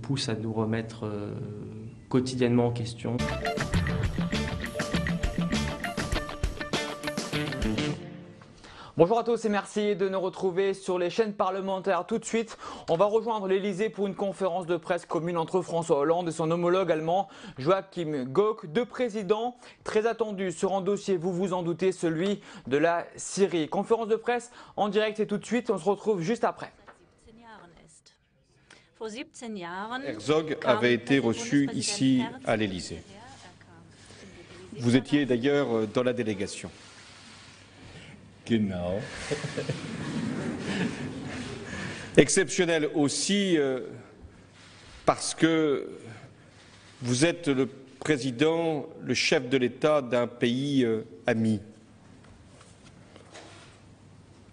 pousse à nous remettre quotidiennement en question. Bonjour à tous et merci de nous retrouver sur les chaînes parlementaires. Tout de suite, on va rejoindre l'Elysée pour une conférence de presse commune entre François Hollande et son homologue allemand Joachim Gauck. Deux présidents très attendus sur un dossier, vous vous en doutez, celui de la Syrie. Conférence de presse en direct et tout de suite, on se retrouve juste après. Herzog avait été reçu ici à l'Elysée. Vous étiez d'ailleurs dans la délégation. Genau. Exceptionnel aussi parce que vous êtes le président, le chef de l'État d'un pays ami.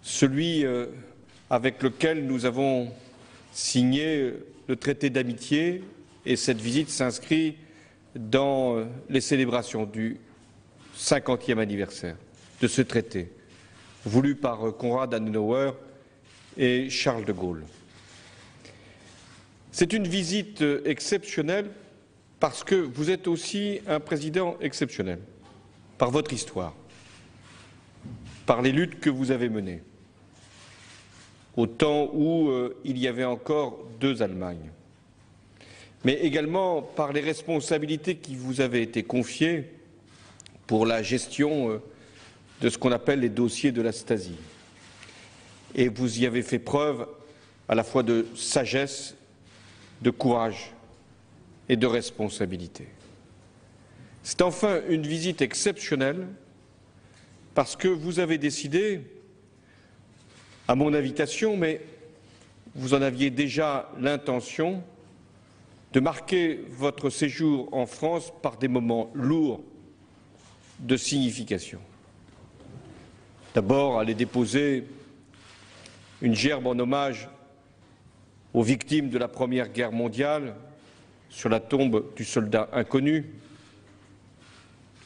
Celui avec lequel nous avons signé le traité d'amitié, et cette visite s'inscrit dans les célébrations du 50e anniversaire de ce traité, voulu par Konrad Adenauer et Charles de Gaulle. C'est une visite exceptionnelle parce que vous êtes aussi un président exceptionnel, par votre histoire, par les luttes que vous avez menées, au temps où il y avait encore deux Allemagnes, mais également par les responsabilités qui vous avaient été confiées pour la gestion de ce qu'on appelle les dossiers de la Stasi. Et vous y avez fait preuve à la fois de sagesse, de courage et de responsabilité. C'est enfin une visite exceptionnelle parce que vous avez décidé, à mon invitation, mais vous en aviez déjà l'intention, de marquer votre séjour en France par des moments lourds de signification. D'abord, aller déposer une gerbe en hommage aux victimes de la Première Guerre mondiale sur la tombe du soldat inconnu.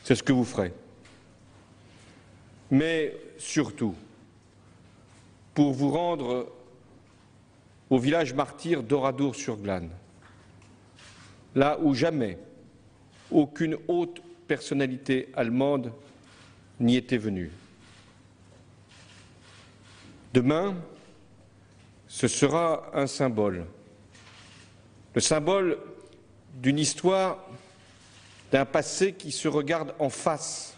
C'est ce que vous ferez. Mais surtout, pour vous rendre au village martyr d'Oradour-sur-Glane, là où jamais aucune haute personnalité allemande n'y était venue. Demain, ce sera un symbole, le symbole d'une histoire, d'un passé qui se regarde en face,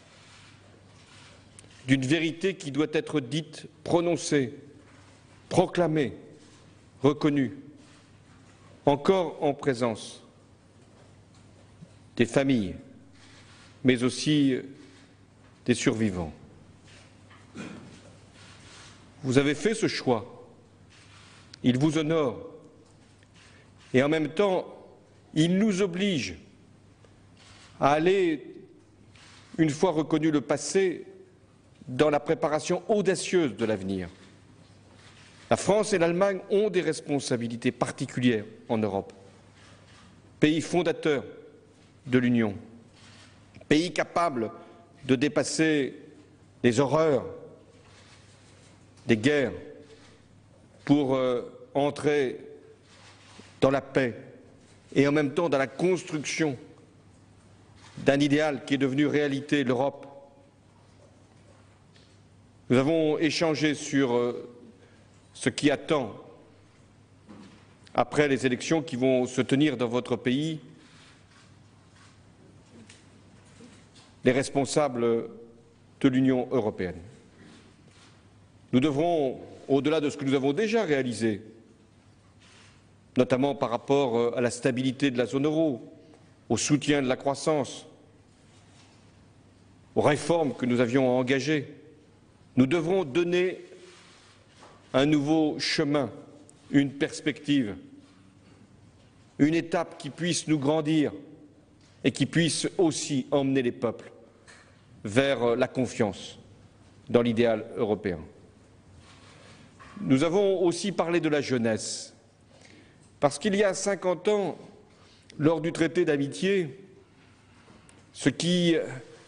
d'une vérité qui doit être dite, prononcée, proclamée, reconnue, encore en présence des familles, mais aussi des survivants. Vous avez fait ce choix, il vous honore, et en même temps, il nous oblige à aller, une fois reconnu le passé, dans la préparation audacieuse de l'avenir. La France et l'Allemagne ont des responsabilités particulières en Europe, pays fondateurs de l'Union, pays capable de dépasser les horreurs des guerres pour entrer dans la paix et en même temps dans la construction d'un idéal qui est devenu réalité, l'Europe. Nous avons échangé sur ce qui attend après les élections qui vont se tenir dans votre pays. Les responsables de l'Union européenne. Nous devrons, au-delà de ce que nous avons déjà réalisé, notamment par rapport à la stabilité de la zone euro, au soutien de la croissance, aux réformes que nous avions engagées, nous devrons donner un nouveau chemin, une perspective, une étape qui puisse nous grandir et qui puisse aussi emmener les peuples vers la confiance dans l'idéal européen. Nous avons aussi parlé de la jeunesse, parce qu'il y a 50 ans, lors du traité d'amitié, ce qui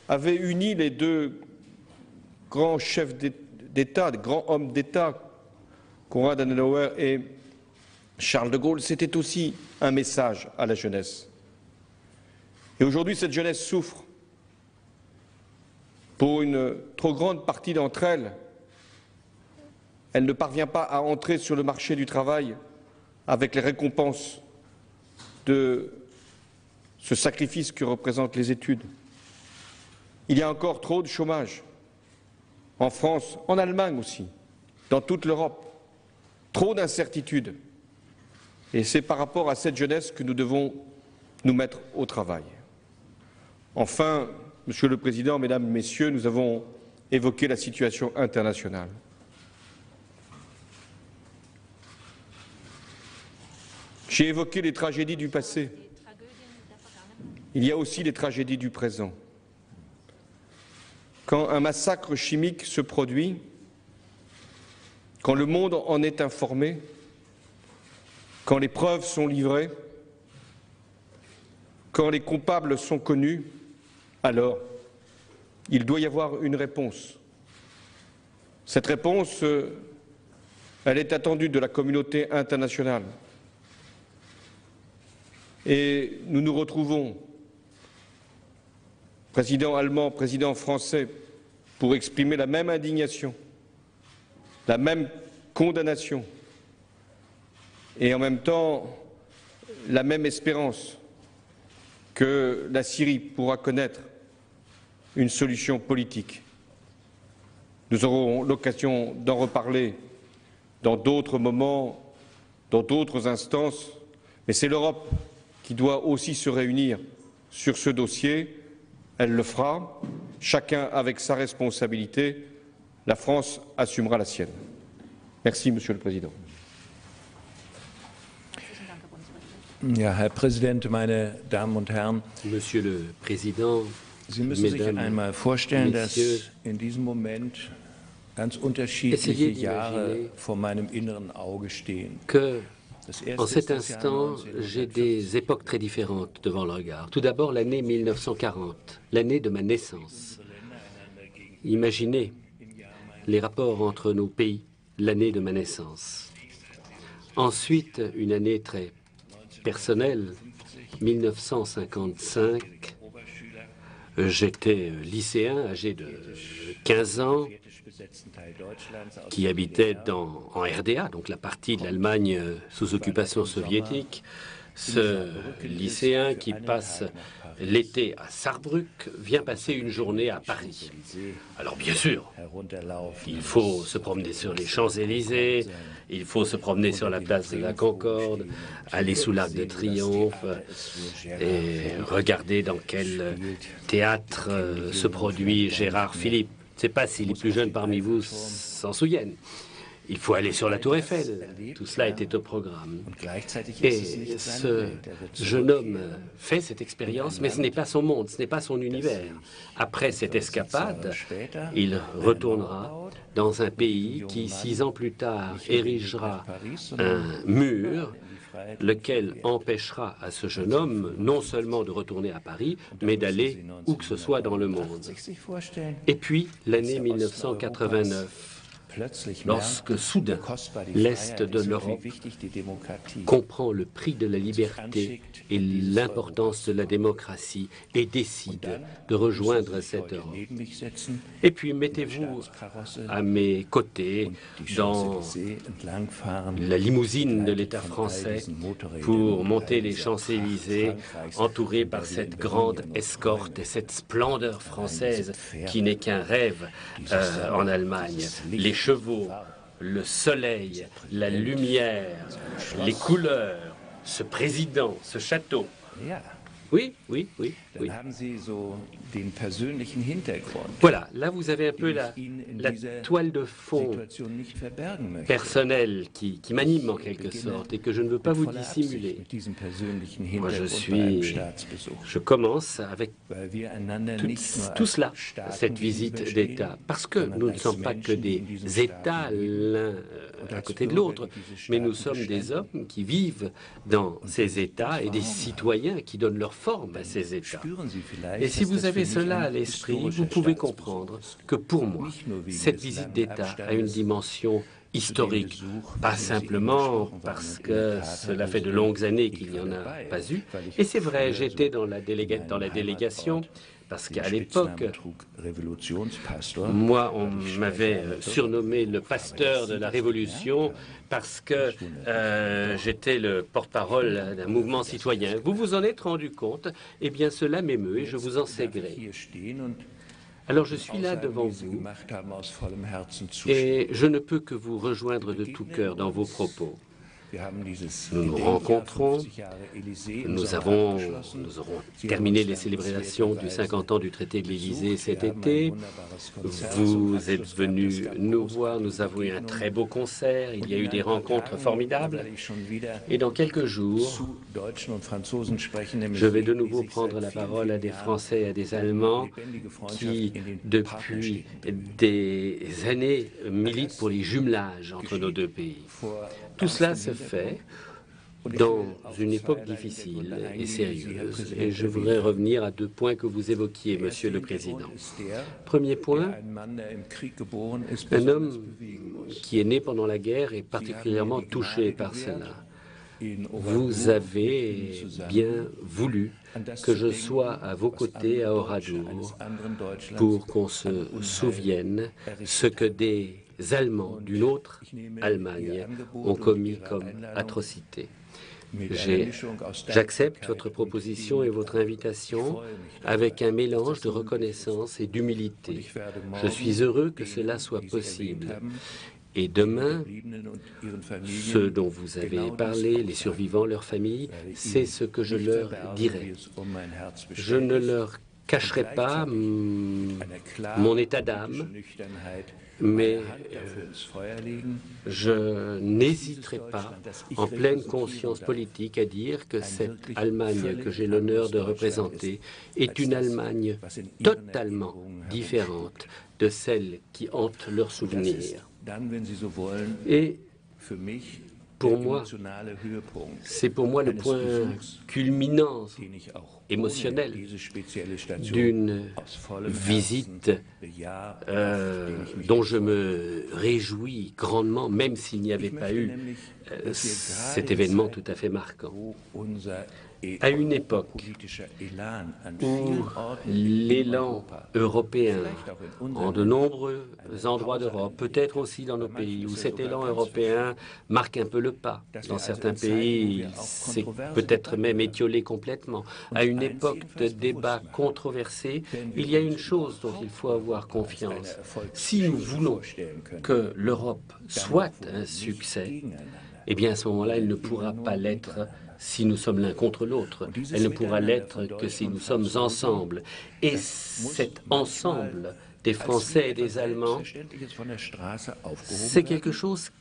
avait uni les deux grands chefs d'État, de grands hommes d'État, Konrad Adenauer et Charles de Gaulle, c'était aussi un message à la jeunesse. Et aujourd'hui, cette jeunesse souffre. Pour une trop grande partie d'entre elles, elle ne parvient pas à entrer sur le marché du travail avec les récompenses de ce sacrifice que représentent les études. Il y a encore trop de chômage, en France, en Allemagne aussi, dans toute l'Europe, trop d'incertitudes. Et c'est par rapport à cette jeunesse que nous devons nous mettre au travail. Enfin, Monsieur le Président, Mesdames, Messieurs, nous avons évoqué la situation internationale. J'ai évoqué les tragédies du passé. Il y a aussi les tragédies du présent. Quand un massacre chimique se produit, quand le monde en est informé, quand les preuves sont livrées, quand les coupables sont connus, alors il doit y avoir une réponse. Cette réponse, elle est attendue de la communauté internationale. Et nous nous retrouvons, président allemand, président français, pour exprimer la même indignation, la même condamnation et en même temps la même espérance que la Syrie pourra connaître une solution politique. Nous aurons l'occasion d'en reparler dans d'autres moments, dans d'autres instances, mais c'est l'Europe qui doit aussi se réunir sur ce dossier. Elle le fera, chacun avec sa responsabilité. La France assumera la sienne. Merci, Monsieur le Président. Ja, Herr Präsident, meine Damen und Herren, Monsieur le Président, Sie müssen sich Mesdames, einmal vorstellen, dass Messieurs, in diesem Moment ganz unterschiedliche d'imaginer Jahre vor meinem inneren Auge stehen. que Das en erste cet ist das Jahr instant, j'ai des époques très différentes devant le regard. Tout d'abord, l'année 1940, l'année de ma naissance. Imaginez les rapports entre nos pays, l'année de ma naissance. Ensuite, une année très personnelle, 1955. J'étais lycéen, âgé de 15 ans, qui habitait en RDA, donc la partie de l'Allemagne sous occupation soviétique. Ce lycéen qui passe l'été à Saarbrück vient passer une journée à Paris. Alors bien sûr, il faut se promener sur les Champs-Élysées, il faut se promener sur la place de la Concorde, aller sous l'Arc de Triomphe et regarder dans quel théâtre se produit Gérard Philippe. Je ne sais pas si les plus jeunes parmi vous s'en souviennent. Il faut aller sur la Tour Eiffel. Tout cela était au programme. Et ce jeune homme fait cette expérience, mais ce n'est pas son monde, ce n'est pas son univers. Après cette escapade, il retournera dans un pays qui, 6 ans plus tard, érigera un mur, lequel empêchera à ce jeune homme non seulement de retourner à Paris, mais d'aller où que ce soit dans le monde. Et puis, l'année 1989. Lorsque soudain l'Est de l'Europe comprend le prix de la liberté et l'importance de la démocratie et décide de rejoindre cette Europe. Et puis mettez-vous à mes côtés dans la limousine de l'État français pour monter les Champs-Élysées, entouré par cette grande escorte et cette splendeur française qui n'est qu'un rêve en Allemagne. Les chevaux, le soleil, la lumière, les couleurs, ce président, ce château. Oui, oui, oui, oui. Voilà, là vous avez un peu la toile de fond personnelle qui m'anime en quelque sorte et que je ne veux pas vous dissimuler. Moi je commence avec tout cela, cette visite d'État, parce que nous ne sommes pas que des États l'un à côté de l'autre, mais nous sommes des hommes qui vivent dans ces États et des citoyens qui donnent leur forme à ces États. Et si vous avez cela à l'esprit, vous pouvez comprendre que pour moi, cette visite d'État a une dimension historique, pas simplement parce que cela fait de longues années qu'il n'y en a pas eu. Et c'est vrai, j'étais dans la délégation parce qu'à l'époque, moi, on m'avait surnommé le pasteur de la Révolution parce que j'étais le porte-parole d'un mouvement citoyen. Vous vous en êtes rendu compte? Eh bien, cela m'émeut et je vous en sais gré. Alors je suis là devant vous et je ne peux que vous rejoindre de tout cœur dans vos propos. Nous nous rencontrons, nous aurons terminé les célébrations du 50 ans du traité de l'Élysée cet été. Vous êtes venus nous voir, nous avons eu un très beau concert, il y a eu des rencontres formidables. Et dans quelques jours, je vais de nouveau prendre la parole à des Français et à des Allemands qui, depuis des années, militent pour les jumelages entre nos deux pays. Tout cela se fait dans une époque difficile et sérieuse. Et je voudrais revenir à 2 points que vous évoquiez, Monsieur le Président. Premier point, un homme qui est né pendant la guerre est particulièrement touché par cela. Vous avez bien voulu que je sois à vos côtés à Oradour pour qu'on se souvienne ce que des Allemands d'une autre Allemagne ont commis comme atrocité. J'accepte votre proposition et votre invitation avec un mélange de reconnaissance et d'humilité. Je suis heureux que cela soit possible. Et demain, ceux dont vous avez parlé, les survivants, leurs familles, c'est ce que je leur dirai. Je ne leur cacherai pas mon état d'âme, mais je n'hésiterai pas, en pleine conscience politique, à dire que cette Allemagne que j'ai l'honneur de représenter est une Allemagne totalement différente de celle qui hante leurs souvenirs. Et pour moi, c'est pour moi le point culminant émotionnel d'une visite dont je me réjouis grandement, même s'il n'y avait pas eu cet événement tout à fait marquant. À une époque où l'élan européen, en de nombreux endroits d'Europe, peut-être aussi dans nos pays, où cet élan européen marque un peu le pas. Dans certains pays, c'est peut-être même étiolé complètement. À une époque de débats controversés, il y a une chose dont il faut avoir confiance. Si nous voulons que l'Europe soit un succès, eh bien à ce moment-là, elle ne pourra pas l'être si nous sommes l'un contre l'autre. Elle ne pourra l'être que si nous sommes ensemble. Et cet ensemble des Français et des Allemands, c'est quelque chose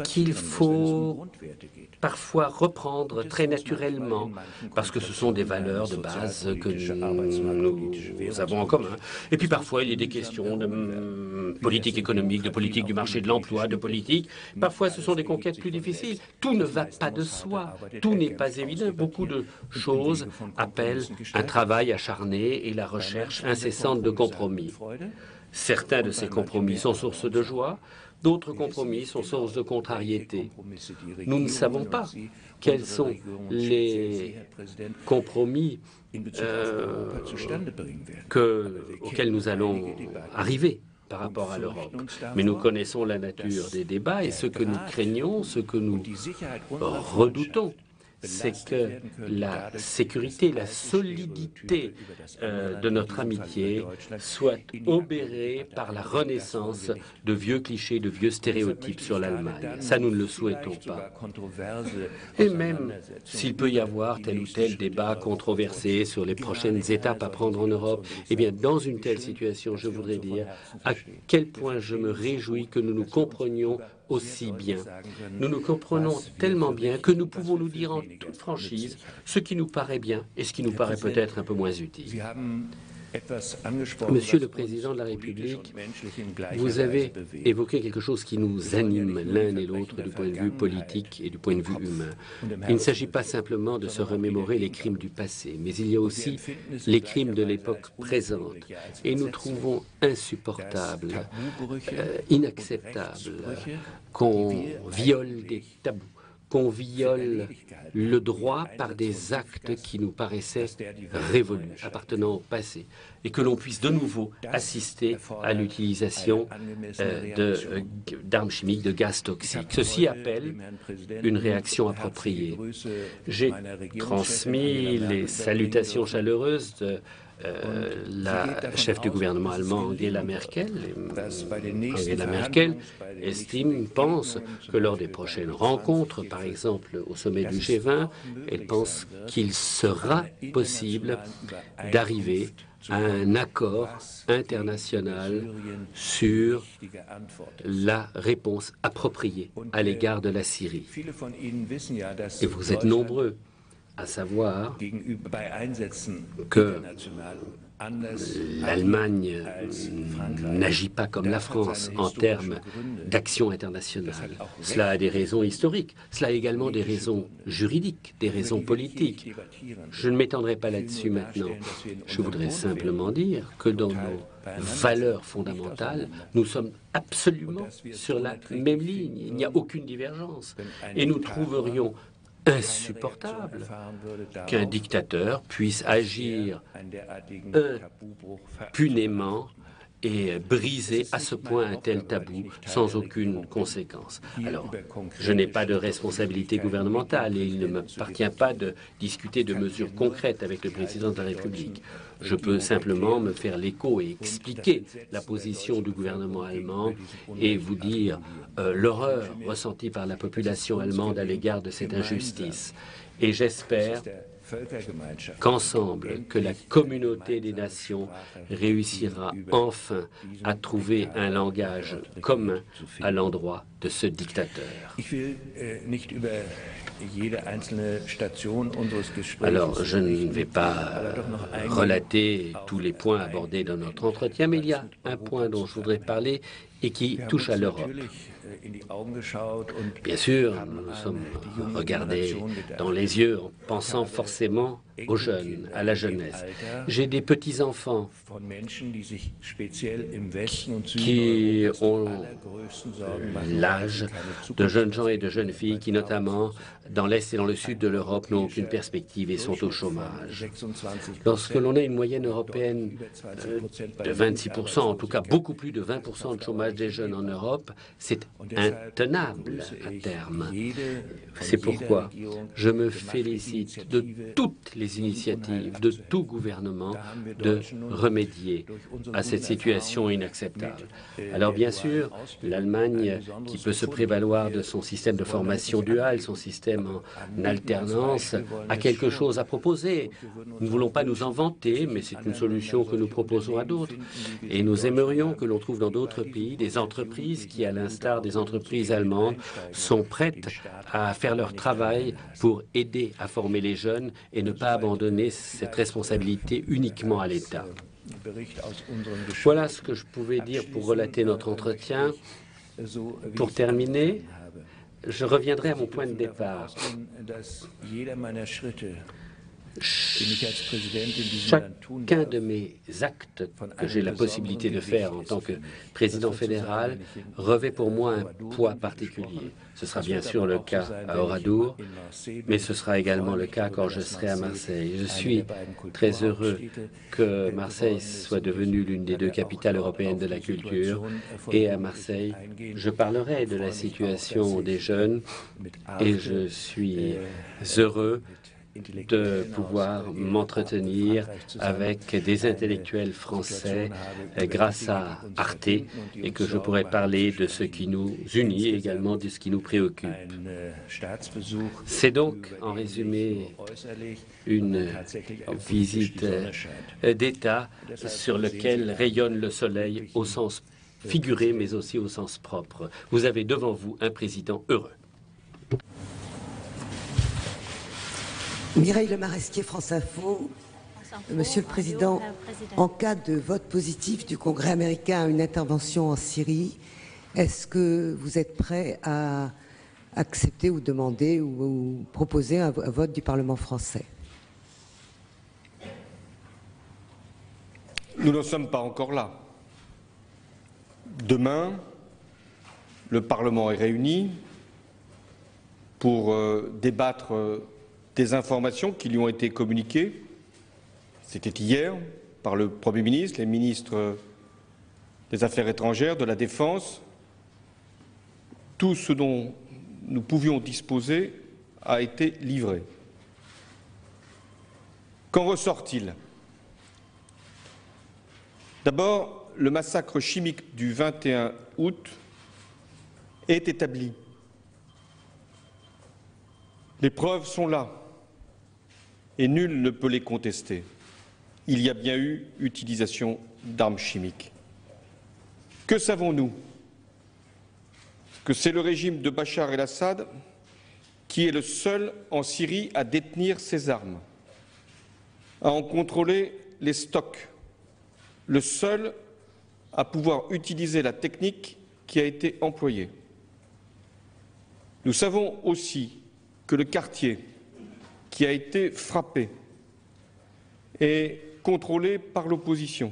qu'il faut parfois reprendre très naturellement, parce que ce sont des valeurs de base que nous avons en commun. Et puis parfois, il y a des questions de politique économique, de politique du marché de l'emploi, de politique. Parfois, ce sont des conquêtes plus difficiles. Tout ne va pas de soi. Tout n'est pas évident. Beaucoup de choses appellent un travail acharné et la recherche incessante de compromis. Certains de ces compromis sont source de joie, d'autres compromis sont source de contrariété. Nous ne savons pas quels sont les compromis auxquels nous allons arriver par rapport à l'Europe. Mais nous connaissons la nature des débats et ce que nous craignons, ce que nous redoutons, c'est que la sécurité, la solidité de notre amitié soit obérée par la renaissance de vieux clichés, de vieux stéréotypes sur l'Allemagne. Ça, nous ne le souhaitons pas. Et même s'il peut y avoir tel ou tel débat controversé sur les prochaines étapes à prendre en Europe, eh bien, dans une telle situation, je voudrais dire à quel point je me réjouis que nous nous comprenions aussi bien. Nous nous comprenons tellement bien que nous pouvons nous dire en toute franchise ce qui nous paraît bien et ce qui nous paraît peut-être un peu moins utile. Monsieur le Président de la République, vous avez évoqué quelque chose qui nous anime l'un et l'autre du point de vue politique et du point de vue humain. Il ne s'agit pas simplement de se remémorer les crimes du passé, mais il y a aussi les crimes de l'époque présente. Et nous trouvons insupportable, inacceptable qu'on viole des tabous, qu'on viole le droit par des actes qui nous paraissaient révolus, appartenant au passé, et que l'on puisse de nouveau assister à l'utilisation d'armes chimiques, de gaz toxiques. Ceci appelle une réaction appropriée. J'ai transmis les salutations chaleureuses de la chef du gouvernement allemand, Angela Merkel. Angela Merkel pense que lors des prochaines rencontres, par exemple au sommet du G20, elle pense qu'il sera possible d'arriver à un accord international sur la réponse appropriée à l'égard de la Syrie. Et vous êtes nombreux à savoir que l'Allemagne n'agit pas comme la France en termes d'action internationale. Cela a des raisons historiques, cela a également des raisons juridiques, des raisons politiques. Je ne m'étendrai pas là-dessus maintenant. Je voudrais simplement dire que dans nos valeurs fondamentales, nous sommes absolument sur la même ligne. Il n'y a aucune divergence. Et nous trouverions insupportable qu'un dictateur puisse agir impunément et briser à ce point un tel tabou sans aucune conséquence. Alors, je n'ai pas de responsabilité gouvernementale et il ne m'appartient pas de discuter de mesures concrètes avec le président de la République. Je peux simplement me faire l'écho et expliquer la position du gouvernement allemand et vous dire l'horreur ressentie par la population allemande à l'égard de cette injustice. Et j'espère qu'ensemble, que la communauté des nations réussira enfin à trouver un langage commun à l'endroit de ce dictateur. Alors, je ne vais pas relater tous les points abordés dans notre entretien, mais il y a un point dont je voudrais parler et qui touche à l'Europe. Bien sûr, nous nous sommes regardés dans les yeux en pensant forcément aux jeunes, à la jeunesse. J'ai des petits-enfants qui ont l'âge de jeunes gens et de jeunes filles qui, notamment dans l'Est et dans le Sud de l'Europe, n'ont aucune perspective et sont au chômage. Lorsque l'on a une moyenne européenne de 26%, en tout cas beaucoup plus de 20% de chômage des jeunes en Europe, c'est intenable à terme. C'est pourquoi je me félicite de toutes les initiatives de tout gouvernement de remédier à cette situation inacceptable. Alors bien sûr, l'Allemagne, qui peut se prévaloir de son système de formation duale, son système en alternance, a quelque chose à proposer. Nous ne voulons pas nous en vanter, mais c'est une solution que nous proposons à d'autres. Et nous aimerions que l'on trouve dans d'autres pays des entreprises qui, à l'instar des entreprises allemandes, sont prêtes à faire leur travail pour aider à former les jeunes et ne pas abandonner cette responsabilité uniquement à l'État. Voilà ce que je pouvais dire pour relater notre entretien. Pour terminer, je reviendrai à mon point de départ. Chacun de mes actes que j'ai la possibilité de faire en tant que président fédéral revêt pour moi un poids particulier. Ce sera bien sûr le cas à Oradour, mais ce sera également le cas quand je serai à Marseille. Je suis très heureux que Marseille soit devenue l'une des deux capitales européennes de la culture. Et à Marseille, je parlerai de la situation des jeunes et je suis heureux de pouvoir m'entretenir avec des intellectuels français grâce à Arte et que je pourrai parler de ce qui nous unit et également de ce qui nous préoccupe. C'est donc, en résumé, une visite d'État sur laquelle rayonne le soleil au sens figuré mais aussi au sens propre. Vous avez devant vous un président heureux. Mireille Le Marestier, France Info. Monsieur le Président, en cas de vote positif du Congrès américain à une intervention en Syrie, est-ce que vous êtes prêt à accepter ou demander ou proposer un vote du Parlement français? Nous n'en sommes pas encore là. Demain, le Parlement est réuni pour débattre des informations qui lui ont été communiquées. C'était hier par le Premier ministre, les ministres des Affaires étrangères, de la Défense. Tout ce dont nous pouvions disposer a été livré. Qu'en ressort-il? D'abord, le massacre chimique du 21 août est établi. Les preuves sont là et nul ne peut les contester. Il y a bien eu utilisation d'armes chimiques. Que savons-nous? Que c'est le régime de Bachar el-Assad qui est le seul en Syrie à détenir ces armes, à en contrôler les stocks, le seul à pouvoir utiliser la technique qui a été employée. Nous savons aussi que le quartier qui a été frappé est contrôlé par l'opposition,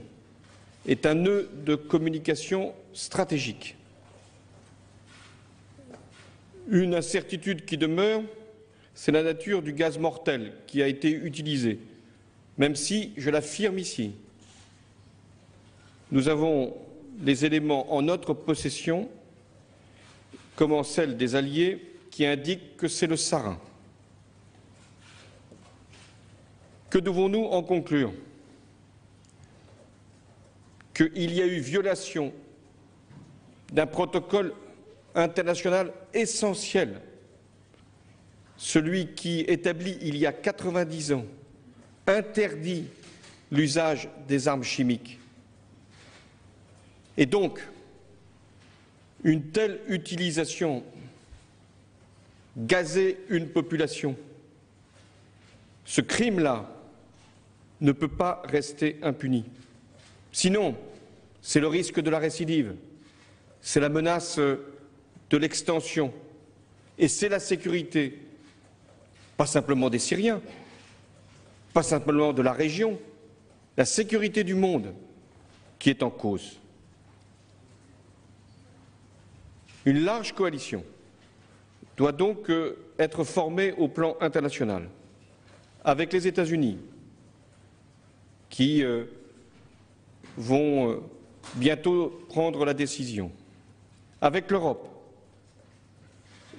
est un nœud de communication stratégique. Une incertitude qui demeure, c'est la nature du gaz mortel qui a été utilisé, même si, je l'affirme ici, nous avons les éléments en notre possession, comme en celle des alliés, qui indiquent que c'est le sarin. Que devons-nous en conclure? Qu'il y a eu violation d'un protocole international essentiel, celui qui établit il y a 90 ans, interdit l'usage des armes chimiques. Et donc, une telle utilisation, gazer une population, ce crime-là ne peut pas rester impuni. Sinon, c'est le risque de la récidive, c'est la menace de l'extension, et c'est la sécurité, pas simplement des Syriens, pas simplement de la région, la sécurité du monde qui est en cause. Une large coalition doit donc être formée au plan international, avec les États-Unis, qui vont bientôt prendre la décision, avec l'Europe,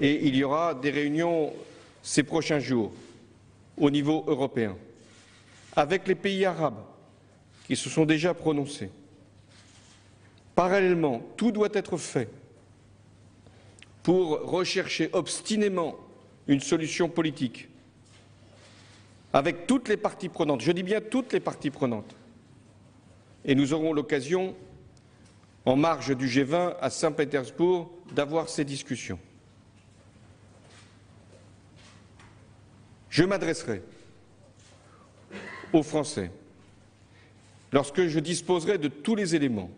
et il y aura des réunions ces prochains jours au niveau européen, avec les pays arabes qui se sont déjà prononcés. Parallèlement, tout doit être fait pour rechercher obstinément une solution politique avec toutes les parties prenantes, je dis bien toutes les parties prenantes. Et nous aurons l'occasion, en marge du G20 à Saint-Pétersbourg, d'avoir ces discussions. Je m'adresserai aux Français lorsque je disposerai de tous les éléments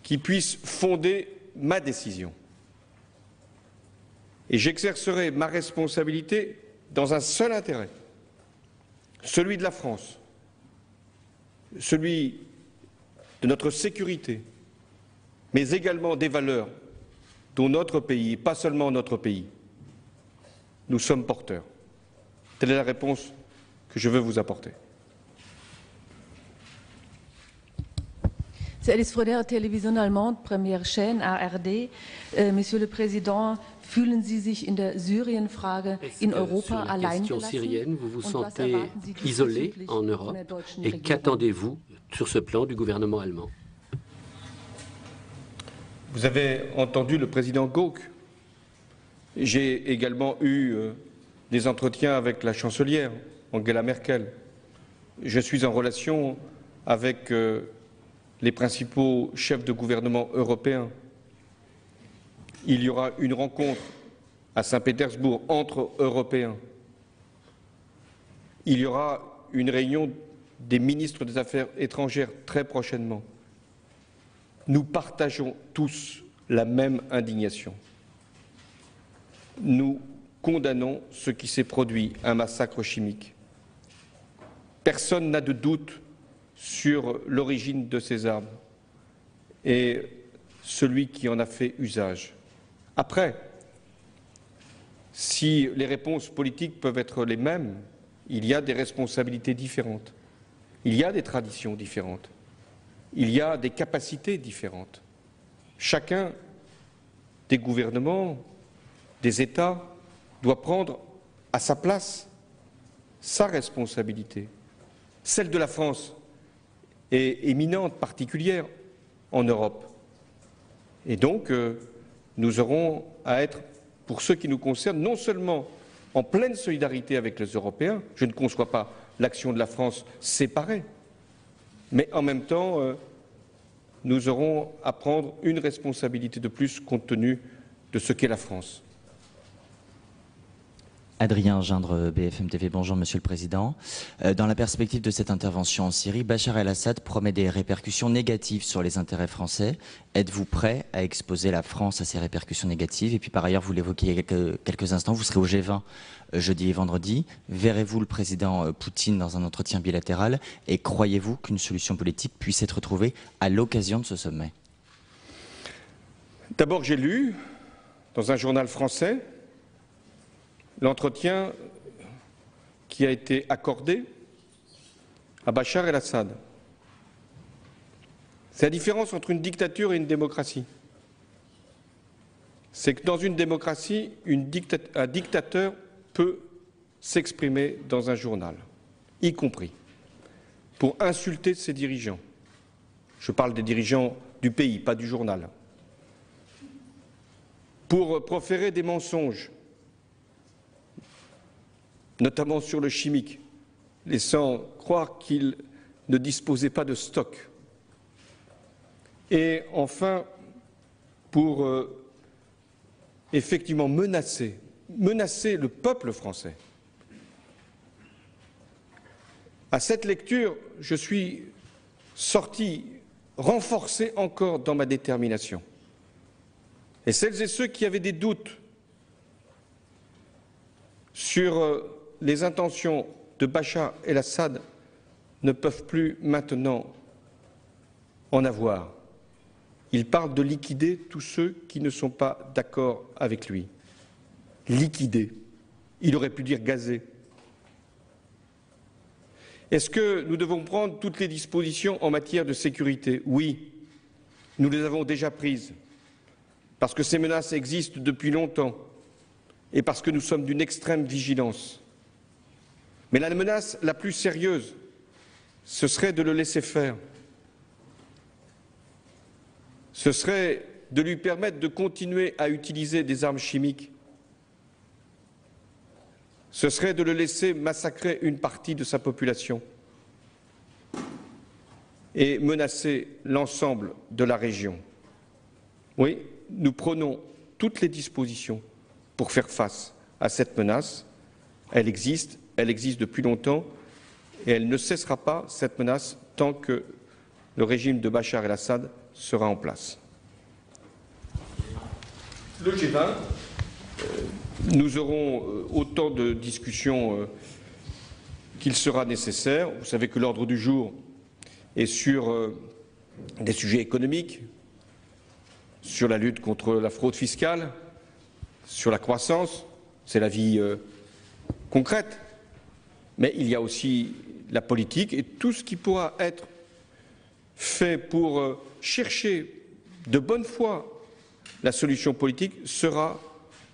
qui puissent fonder ma décision. Et j'exercerai ma responsabilité dans un seul intérêt, celui de la France, celui de notre sécurité, mais également des valeurs dont notre pays, et pas seulement notre pays, nous sommes porteurs. Telle est la réponse que je veux vous apporter. C'est Alice Fröder, Télévision allemande, première chaîne, ARD. Monsieur le Président, fühlen Sie sich in der Syrien-Frage in Europa allein gelassen? Syrienne, vous vous sentez isolé en Europe et qu'attendez-vous sur ce plan du gouvernement allemand? Vous avez entendu le président Gauck. J'ai également eu des entretiens avec la chancelière Angela Merkel. Je suis en relation avec les principaux chefs de gouvernement européens. Il y aura une rencontre à Saint-Pétersbourg entre Européens. Il y aura une réunion des ministres des Affaires étrangères très prochainement. Nous partageons tous la même indignation. Nous condamnons ce qui s'est produit, un massacre chimique. Personne n'a de doute sur l'origine de ces armes et celui qui en a fait usage. Après, si les réponses politiques peuvent être les mêmes, il y a des responsabilités différentes, il y a des traditions différentes, il y a des capacités différentes. Chacun des gouvernements, des États, doit prendre à sa place sa responsabilité. Celle de la France est éminente, particulière en Europe. Et donc, nous aurons à être, pour ce qui nous concerne, non seulement en pleine solidarité avec les Européens, je ne conçois pas l'action de la France séparée, mais en même temps, nous aurons à prendre une responsabilité de plus compte tenu de ce qu'est la France. Adrien Gindre, BFM TV. Bonjour Monsieur le Président. Dans la perspective de cette intervention en Syrie, Bachar el-Assad promet des répercussions négatives sur les intérêts français. Êtes-vous prêt à exposer la France à ces répercussions négatives? Et puis par ailleurs, vous l'évoquiez il y a quelques instants, vous serez au G20 jeudi et vendredi. Verrez-vous le président Poutine dans un entretien bilatéral? Et croyez-vous qu'une solution politique puisse être trouvée à l'occasion de ce sommet? D'abord, j'ai lu dans un journal français l'entretien qui a été accordé à Bachar el-Assad. C'est la différence entre une dictature et une démocratie. C'est que dans une démocratie, un dictateur peut s'exprimer dans un journal, y compris pour insulter ses dirigeants. Je parle des dirigeants du pays, pas du journal. Pour proférer des mensonges, notamment sur le chimique, laissant croire qu'il ne disposait pas de stock. Et enfin, pour effectivement menacer le peuple français. À cette lecture, je suis sorti renforcé encore dans ma détermination. Et celles et ceux qui avaient des doutes sur les intentions de Bachar el-Assad ne peuvent plus maintenant en avoir. Il parle de liquider tous ceux qui ne sont pas d'accord avec lui. Liquider. Il aurait pu dire gazer. Est-ce que nous devons prendre toutes les dispositions en matière de sécurité? Oui, nous les avons déjà prises, parce que ces menaces existent depuis longtemps et parce que nous sommes d'une extrême vigilance. Mais la menace la plus sérieuse, ce serait de le laisser faire. Ce serait de lui permettre de continuer à utiliser des armes chimiques. Ce serait de le laisser massacrer une partie de sa population et menacer l'ensemble de la région. Oui, nous prenons toutes les dispositions pour faire face à cette menace. Elle existe depuis longtemps et elle ne cessera pas, cette menace, tant que le régime de Bachar el-Assad sera en place. Le G20, nous aurons autant de discussions qu'il sera nécessaire. Vous savez que l'ordre du jour est sur des sujets économiques, sur la lutte contre la fraude fiscale, sur la croissance, c'est la vie concrète, mais il y a aussi la politique et tout ce qui pourra être fait pour chercher de bonne foi la solution politique sera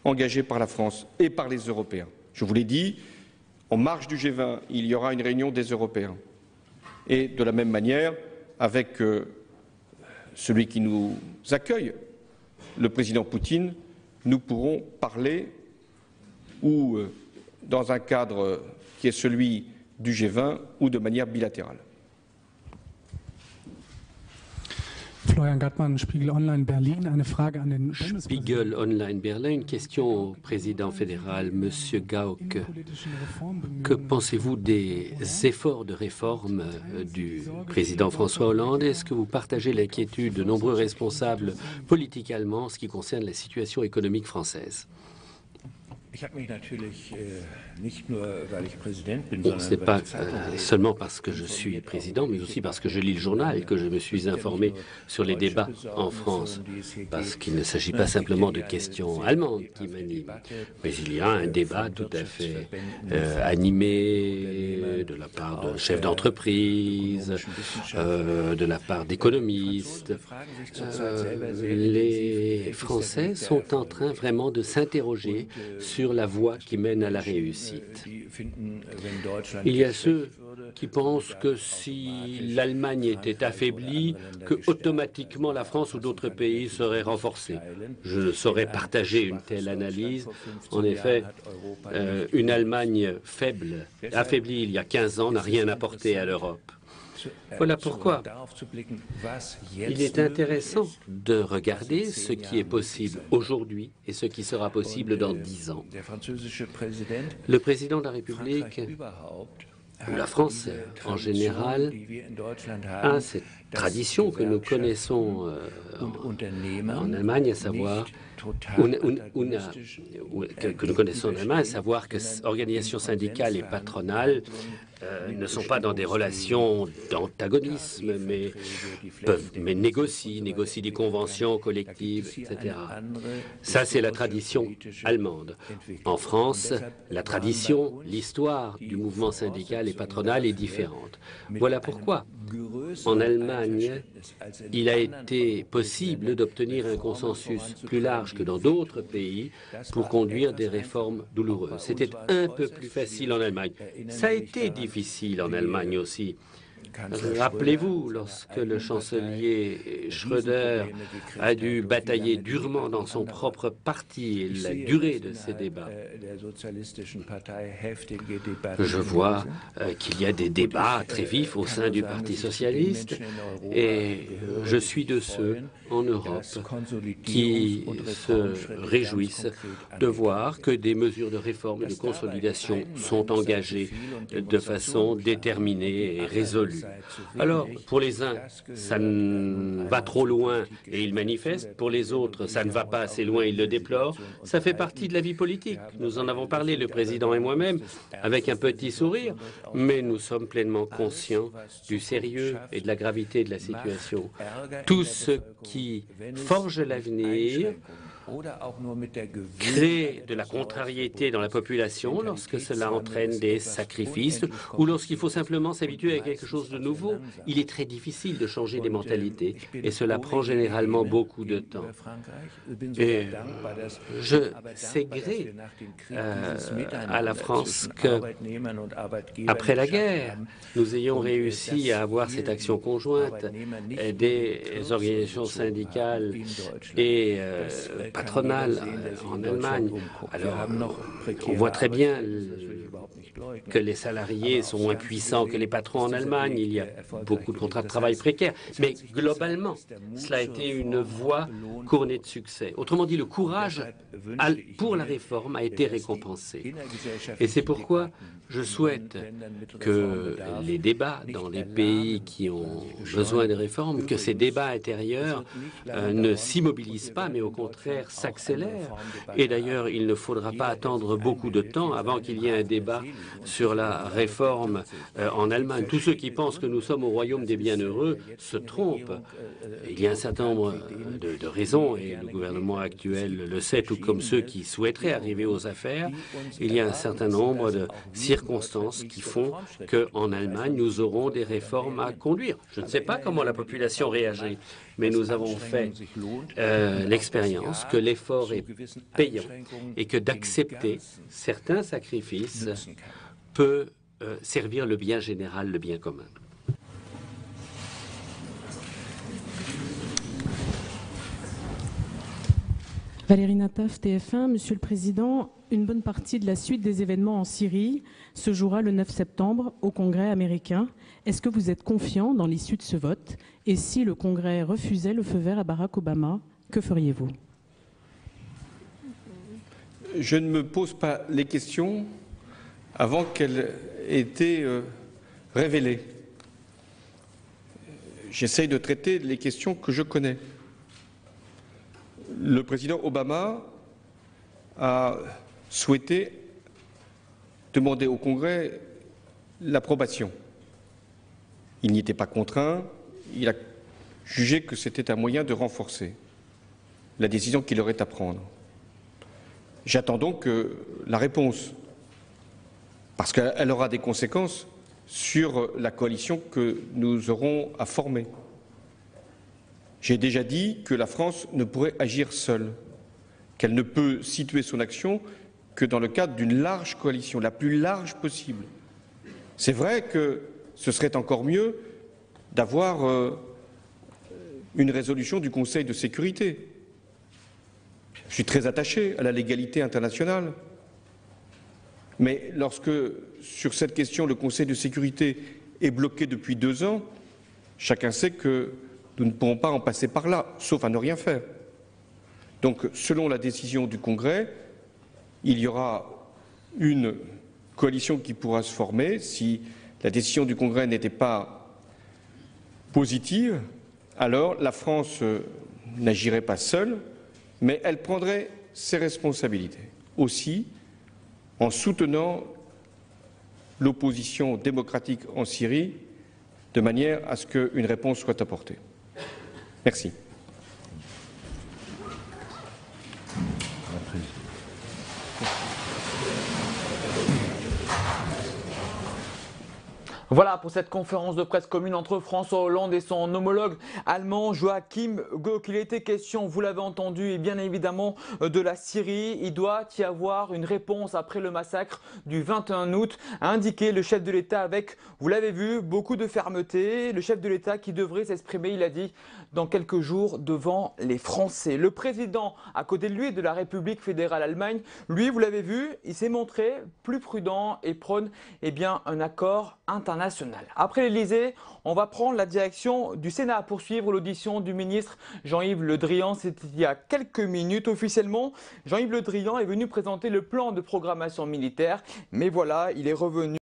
engagé par la France et par les Européens. Je vous l'ai dit, en marge du G20, il y aura une réunion des Européens. Et de la même manière, avec celui qui nous accueille, le président Poutine, nous pourrons parler ou dans un cadre qui est celui du G20 ou de manière bilatérale. Florian Gattmann, Spiegel Online Berlin. Eine Frage an den Spiegel Online Berlin, une question au président fédéral, Monsieur Gauck. Que pensez-vous des efforts de réforme du président François Hollande? Est-ce que vous partagez l'inquiétude de nombreux responsables politiques allemands en ce qui concerne la situation économique française? Bon, ce n'est pas seulement parce que je suis président, mais aussi parce que je lis le journal que je me suis informé sur les débats en France. Parce qu'il ne s'agit pas simplement de questions allemandes qui m'animent, mais il y a un débat tout à fait animé de la part de chefs d'entreprise, de la part d'économistes. Les Français sont en train vraiment de s'interroger sur la voie qui mène à la réussite. Il y a ceux qui pensent que si l'Allemagne était affaiblie, que automatiquement la France ou d'autres pays seraient renforcés. Je ne saurais partager une telle analyse. En effet, une Allemagne faible, affaiblie il y a 15 ans, n'a rien apporté à l'Europe. Voilà pourquoi il est intéressant de regarder ce qui est possible aujourd'hui et ce qui sera possible dans 10 ans. Le président de la République, ou la France en général, a cette tradition que nous connaissons en Allemagne, à savoir que nous connaissons en Allemagne, à savoir que organisations syndicales et patronales ne sont pas dans des relations d'antagonisme, mais négocient des conventions collectives, etc. Ça, c'est la tradition allemande. En France, la tradition, l'histoire du mouvement syndical et patronal est différente. Voilà pourquoi, en Allemagne, il a été possible d'obtenir un consensus plus large que dans d'autres pays pour conduire des réformes douloureuses. C'était un peu plus facile en Allemagne. Ça a été difficile en Allemagne aussi. Rappelez-vous, lorsque le chancelier Schröder a dû batailler durement dans son propre parti et la durée de ces débats. Je vois qu'il y a des débats très vifs au sein du Parti socialiste et je suis de ceux en Europe qui se réjouissent de voir que des mesures de réforme et de consolidation sont engagées de façon déterminée et résolue. Alors, pour les uns, ça va trop loin et ils manifestent. Pour les autres, ça ne va pas assez loin, ils le déplorent. Ça fait partie de la vie politique. Nous en avons parlé, le président et moi-même, avec un petit sourire, mais nous sommes pleinement conscients du sérieux et de la gravité de la situation. Tout ce qui forge l'avenir crée de la contrariété dans la population lorsque cela entraîne des sacrifices ou lorsqu'il faut simplement s'habituer à quelque chose de nouveau. Il est très difficile de changer des mentalités et cela prend généralement beaucoup de temps. Et je sais gré à la France qu'après la guerre, nous ayons réussi à avoir cette action conjointe des organisations syndicales et patronale en Allemagne. Alors, on voit très bien que les salariés sont moins puissants que les patrons en Allemagne. Il y a beaucoup de contrats de travail précaires. Mais globalement, cela a été une voie couronnée de succès. Autrement dit, le courage pour la réforme a été récompensé. Et c'est pourquoi je souhaite que les débats dans les pays qui ont besoin de réformes, que ces débats intérieurs ne s'immobilisent pas, mais au contraire s'accélèrent. Et d'ailleurs, il ne faudra pas attendre beaucoup de temps avant qu'il y ait un débat sur la réforme en Allemagne. Tous ceux qui pensent que nous sommes au royaume des bienheureux se trompent. Il y a un certain nombre de raisons, et le gouvernement actuel le sait, tout comme ceux qui souhaiteraient arriver aux affaires. Il y a un certain nombre de circonstances qui font qu'en Allemagne, nous aurons des réformes à conduire. Je ne sais pas comment la population réagit, mais nous avons fait l'expérience que l'effort est payant et que d'accepter certains sacrifices peut servir le bien général, le bien commun. Valérie Nataf, TF1. Monsieur le Président, une bonne partie de la suite des événements en Syrie se jouera le 9 septembre au Congrès américain. Est-ce que vous êtes confiant dans l'issue de ce vote? Et si le Congrès refusait le feu vert à Barack Obama, que feriez-vous? Je ne me pose pas les questions avant qu'elles aient été révélées. J'essaye de traiter les questions que je connais. Le président Obama a souhaité demander au Congrès l'approbation. Il n'y était pas contraint, il a jugé que c'était un moyen de renforcer la décision qu'il aurait à prendre. J'attends donc la réponse, parce qu'elle aura des conséquences sur la coalition que nous aurons à former. J'ai déjà dit que la France ne pourrait agir seule, qu'elle ne peut situer son action que dans le cadre d'une large coalition, la plus large possible. C'est vrai que ce serait encore mieux d'avoir une résolution du Conseil de sécurité. Je suis très attaché à la légalité internationale. Mais lorsque, sur cette question, le Conseil de sécurité est bloqué depuis 2 ans, chacun sait que nous ne pourrons pas en passer par là, sauf à ne rien faire. Donc, selon la décision du Congrès, il y aura une coalition qui pourra se former. Si la décision du Congrès n'était pas positive, alors la France n'agirait pas seule, mais elle prendrait ses responsabilités. Aussi, en soutenant l'opposition démocratique en Syrie, de manière à ce qu'une réponse soit apportée. Merci. Voilà pour cette conférence de presse commune entre François Hollande et son homologue allemand Joachim Gauck. Il était question, vous l'avez entendu, et bien évidemment de la Syrie. Il doit y avoir une réponse après le massacre du 21 août, a indiqué le chef de l'État avec, vous l'avez vu, beaucoup de fermeté. Le chef de l'État qui devrait s'exprimer, il a dit, dans quelques jours devant les Français. Le président, à côté de lui, de la République fédérale Allemagne, lui, vous l'avez vu, il s'est montré plus prudent et prône un accord international. Après l'Elysée, on va prendre la direction du Sénat pour suivre l'audition du ministre Jean-Yves Le Drian. C'était il y a quelques minutes. Officiellement, Jean-Yves Le Drian est venu présenter le plan de programmation militaire. Mais voilà, il est revenu